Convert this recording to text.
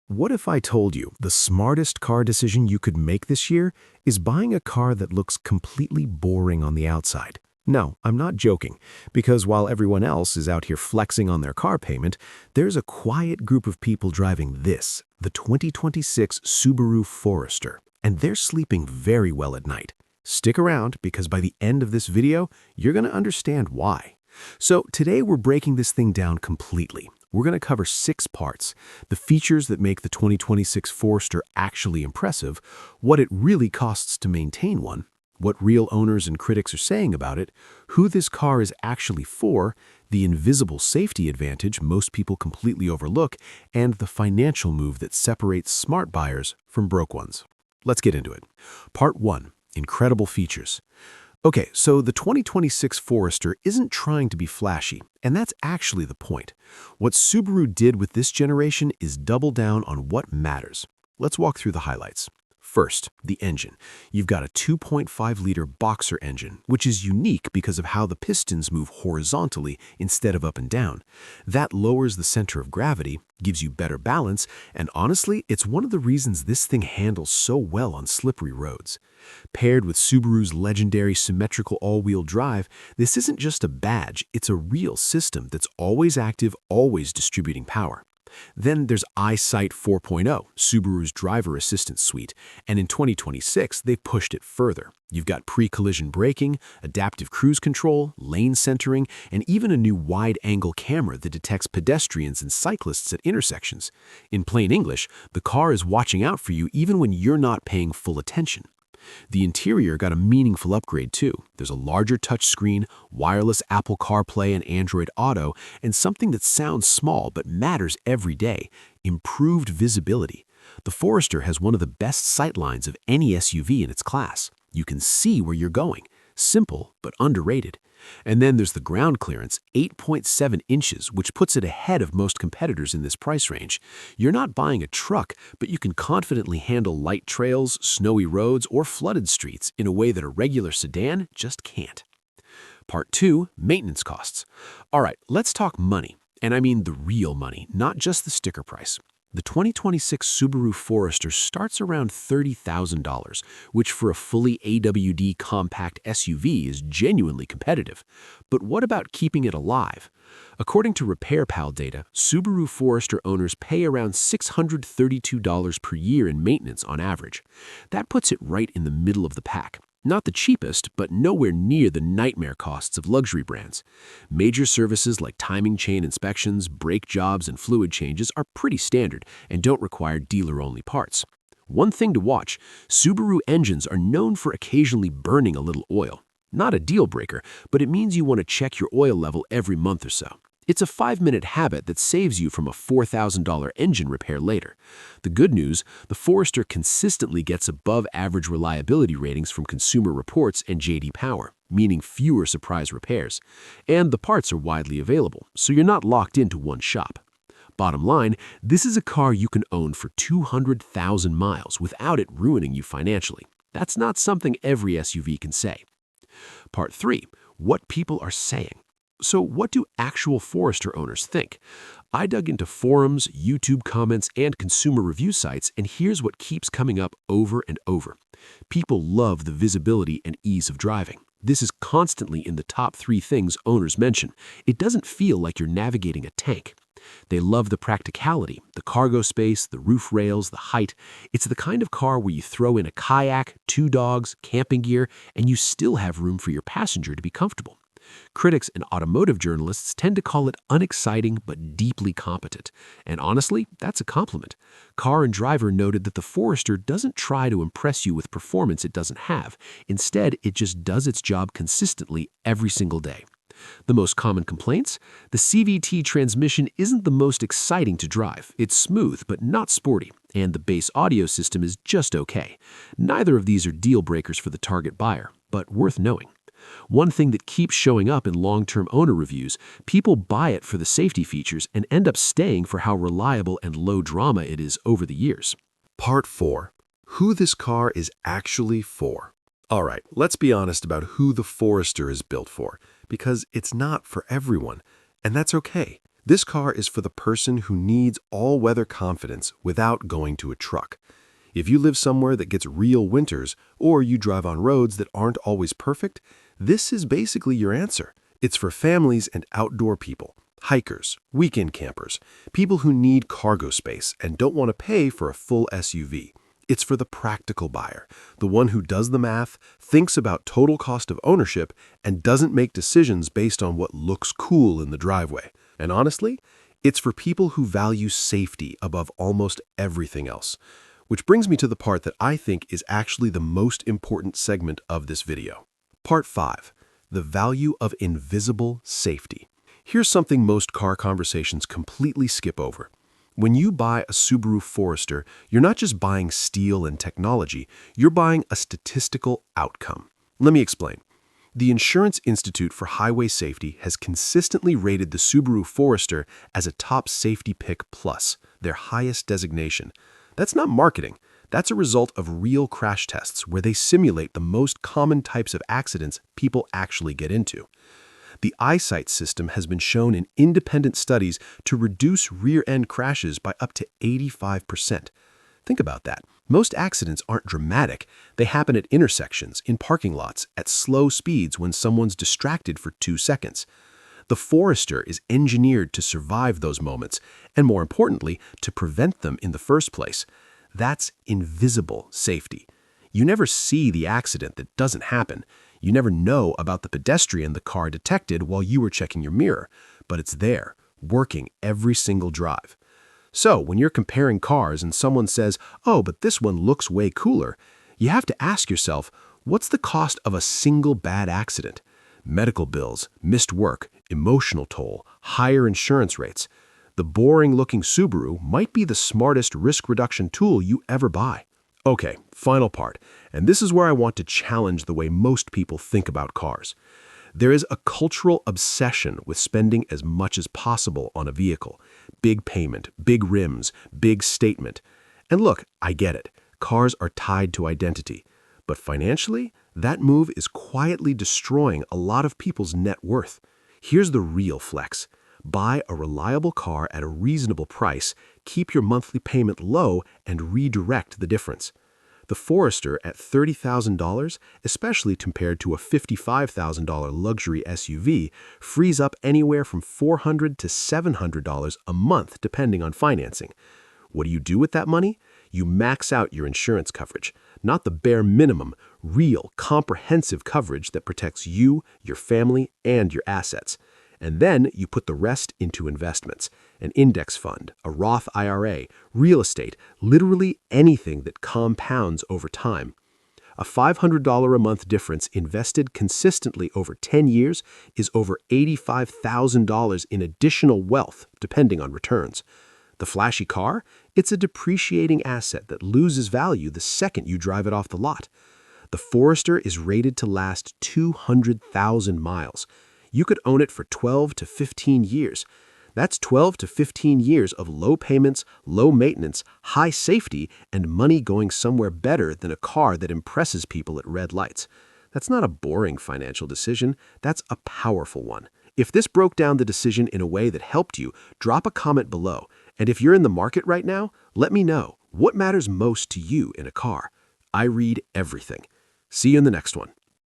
What if I told you the smartest car decision you could make this year is buying a car that looks completely boring on the outside? No, I'm not joking, because while everyone else is out here flexing on their car payment, there's a quiet group of people driving this, the 2026 Subaru Forester, and they're sleeping very well at night. Stick around, because by the end of this video, you're going to understand why. So today we're breaking this thing down completely. We're going to cover 6 parts: the features that make the 2026 Forester actually impressive, what it really costs to maintain one, what real owners and critics are saying about it, who this car is actually for, the invisible safety advantage most people completely overlook, and the financial move that separates smart buyers from broke ones. Let's get into it. Part 1. Incredible features. Okay, so the 2026 Forester isn't trying to be flashy, and that's actually the point. What Subaru did with this generation is double down on what matters. Let's walk through the highlights. First, the engine. You've got a 2.5-liter boxer engine, which is unique because of how the pistons move horizontally instead of up and down. That lowers the center of gravity, gives you better balance, and honestly, it's one of the reasons this thing handles so well on slippery roads. Paired with Subaru's legendary symmetrical all-wheel drive, this isn't just a badge, it's a real system that's always active, always distributing power. Then there's EyeSight 4.0, Subaru's driver assistance suite, and in 2026, they've pushed it further. You've got pre-collision braking, adaptive cruise control, lane centering, and even a new wide-angle camera that detects pedestrians and cyclists at intersections. In plain English, the car is watching out for you even when you're not paying full attention. The interior got a meaningful upgrade too. There's a larger touchscreen, wireless Apple CarPlay and Android Auto, and something that sounds small but matters every day: improved visibility. The Forester has one of the best sightlines of any SUV in its class. You can see where you're going. Simple, but underrated. And then there's the ground clearance, 8.7 inches, which puts it ahead of most competitors in this price range. You're not buying a truck, but you can confidently handle light trails, snowy roads, or flooded streets in a way that a regular sedan just can't. Part 2, maintenance costs. All right, let's talk money. And I mean the real money, not just the sticker price. The 2026 Subaru Forester starts around $30,000, which for a fully AWD compact SUV is genuinely competitive. But what about keeping it alive? According to RepairPal data, Subaru Forester owners pay around $632 per year in maintenance on average. That puts it right in the middle of the pack. Not the cheapest, but nowhere near the nightmare costs of luxury brands. Major services like timing chain inspections, brake jobs, and fluid changes are pretty standard and don't require dealer-only parts. One thing to watch: Subaru engines are known for occasionally burning a little oil. Not a deal breaker, but it means you want to check your oil level every month or so. It's a 5-minute habit that saves you from a $4,000 engine repair later. The good news: the Forester consistently gets above-average reliability ratings from Consumer Reports and J.D. Power, meaning fewer surprise repairs. And the parts are widely available, so you're not locked into one shop. Bottom line, this is a car you can own for 200,000 miles without it ruining you financially. That's not something every SUV can say. Part 3. What people are saying. So what do actual Forester owners think? I dug into forums, YouTube comments, and consumer review sites, and here's what keeps coming up over and over. People love the visibility and ease of driving. This is constantly in the top 3 things owners mention. It doesn't feel like you're navigating a tank. They love the practicality, the cargo space, the roof rails, the height. It's the kind of car where you throw in a kayak, 2 dogs, camping gear, and you still have room for your passenger to be comfortable. Critics and automotive journalists tend to call it unexciting but deeply competent. And honestly, that's a compliment. Car and Driver noted that the Forester doesn't try to impress you with performance it doesn't have. Instead, it just does its job consistently every single day. The most common complaints? The CVT transmission isn't the most exciting to drive. It's smooth but not sporty, and the base audio system is just okay. Neither of these are deal breakers for the target buyer, but worth knowing. One thing that keeps showing up in long-term owner reviews: people buy it for the safety features and end up staying for how reliable and low drama it is over the years. Part 4. Who this car is actually for. All right, let's be honest about who the Forester is built for, because it's not for everyone. And that's okay. This car is for the person who needs all-weather confidence without going to a truck. If you live somewhere that gets real winters, or you drive on roads that aren't always perfect, this is basically your answer. It's for families and outdoor people, hikers, weekend campers, people who need cargo space and don't want to pay for a full SUV. It's for the practical buyer, the one who does the math, thinks about total cost of ownership, and doesn't make decisions based on what looks cool in the driveway. And honestly, it's for people who value safety above almost everything else. Which brings me to the part that I think is actually the most important segment of this video. Part 5. The value of invisible safety. Here's something most car conversations completely skip over. When you buy a Subaru Forester, you're not just buying steel and technology, you're buying a statistical outcome. Let me explain. The Insurance Institute for Highway Safety has consistently rated the Subaru Forester as a top safety pick plus, their highest designation. That's not marketing. That's a result of real crash tests where they simulate the most common types of accidents people actually get into. The eyesight system has been shown in independent studies to reduce rear-end crashes by up to 85%. Think about that. Most accidents aren't dramatic. They happen at intersections, in parking lots, at slow speeds when someone's distracted for 2 seconds. The Forester is engineered to survive those moments, and more importantly, to prevent them in the first place. That's invisible safety. You never see the accident that doesn't happen. You never know about the pedestrian the car detected while you were checking your mirror, but it's there, working every single drive. So when you're comparing cars and someone says, "Oh, but this one looks way cooler," you have to ask yourself, what's the cost of a single bad accident? Medical bills, missed work, emotional toll, higher insurance rates. The boring-looking Subaru might be the smartest risk reduction tool you ever buy. Okay, final part, and this is where I want to challenge the way most people think about cars. There is a cultural obsession with spending as much as possible on a vehicle. Big payment, big rims, big statement. And look, I get it. Cars are tied to identity. But financially, that move is quietly destroying a lot of people's net worth. Here's the real flex. Buy a reliable car at a reasonable price, keep your monthly payment low, and redirect the difference. The Forester at $30,000, especially compared to a $55,000 luxury SUV, frees up anywhere from $400 to $700 a month depending on financing. What do you do with that money? You max out your insurance coverage, not the bare minimum, real, comprehensive coverage that protects you, your family, and your assets. And then you put the rest into investments, an index fund, a Roth IRA, real estate, literally anything that compounds over time. A $500 a month difference invested consistently over 10 years is over $85,000 in additional wealth, depending on returns. The flashy car? It's a depreciating asset that loses value the second you drive it off the lot. The Forester is rated to last 200,000 miles. You could own it for 12 to 15 years. That's 12 to 15 years of low payments, low maintenance, high safety, and money going somewhere better than a car that impresses people at red lights. That's not a boring financial decision. That's a powerful one. If this broke down the decision in a way that helped you, drop a comment below. And if you're in the market right now, let me know what matters most to you in a car. I read everything. See you in the next one.